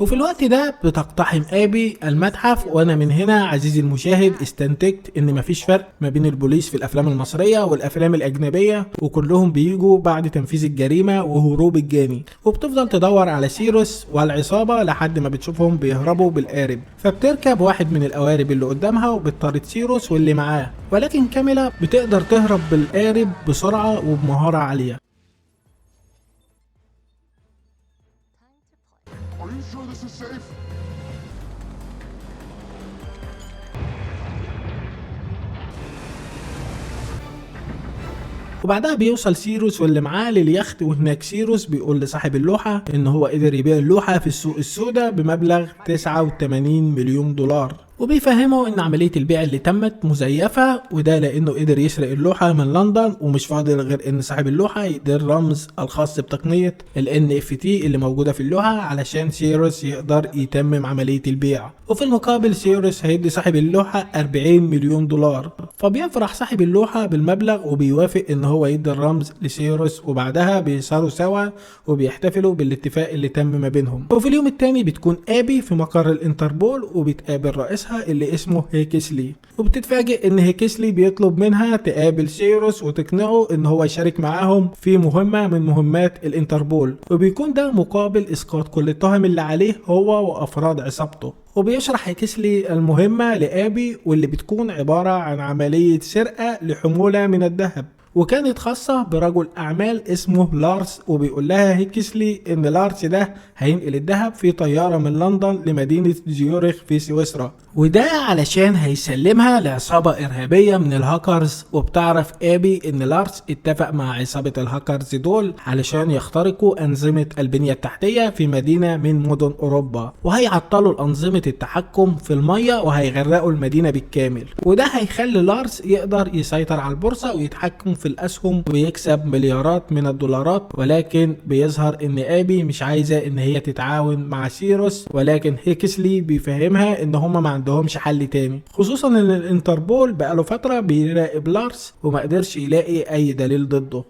وفي الوقت ده بتقتحم ابي المتحف، وانا من هنا عزيزي المشاهد استنتجت ان مفيش فرق ما بين البوليس في الافلام المصريه والافلام الاجنبيه، وكلهم بيجوا بعد تنفيذ الجريمه وهروب الجاني، وبتفضل تدور على سيروس والعصابه لحد ما بتشوفهم بيهربوا بالقارب، فبتركب واحد من القوارب اللي قدامها وبتطارد سيروس واللي معاه، ولكن كاميلا بتقدر تهرب بالقارب بسرعه وبمهاره عاليه. Are you sure this is safe? وبعدها بيوصل سيروس واللي معاه لليخت، وهناك سيروس بيقول لصاحب اللوحة ان هو قدر يبيع اللوحة في السوق السوداء بمبلغ 89 مليون دولار، وبيفهمه ان عملية البيع اللي تمت مزيفة، وده لانه قدر يسرق اللوحة من لندن، ومش فاضل غير ان صاحب اللوحة يدير الرمز الخاص بتقنية ال NFT اللي موجودة في اللوحة علشان سيروس يقدر يتمم عملية البيع، وفي المقابل سيروس هيدي صاحب اللوحة 40 مليون دولار، فبيفرح صاحب اللوحة بالمبلغ وبيوافق ان هو يدي الرمز لسيروس، وبعدها بيسهروا سوا وبيحتفلوا بالاتفاق اللي تم ما بينهم. وفي اليوم التاني بتكون ابي في مقر الانتربول وبتقابل رئيسها اللي اسمه هيكسلي، وبتتفاجئ ان هيكسلي بيطلب منها تقابل سيروس وتقنعه ان هو يشارك معاهم في مهمة من مهمات الانتربول، وبيكون ده مقابل اسقاط كل التهم اللي عليه هو وافراد عصابته. وبيشرح هيكسلي المهمة لابي، واللي بتكون عبارة عن عملية سرقة لحمولة من الذهب، وكانت خاصة برجل أعمال اسمه لارس، وبيقول لها هيكسلي إن لارس ده هينقل الذهب في طيارة من لندن لمدينة زيورخ في سويسرا، وده علشان هيسلمها لعصابة إرهابية من الهاكرز. وبتعرف ابي إن لارس اتفق مع عصابة الهاكرز دول علشان يخترقوا أنظمة البنية التحتية في مدينة من مدن أوروبا، وهيعطلوا الأنظمة التحكم في المية وهيغرقوا المدينة بالكامل، وده هيخلي لارس يقدر يسيطر على البورصة ويتحكم في الأسهم ويكسب مليارات من الدولارات. ولكن بيظهر إن ابي مش عايزة إن هي تتعاون مع سيروس، ولكن هيكسلي بيفهمها إن هما ما عندهمش حل تاني، خصوصا إن الانتربول بقاله فترة بيراقب لارس وما قدرش يلاقي أي دليل ضده.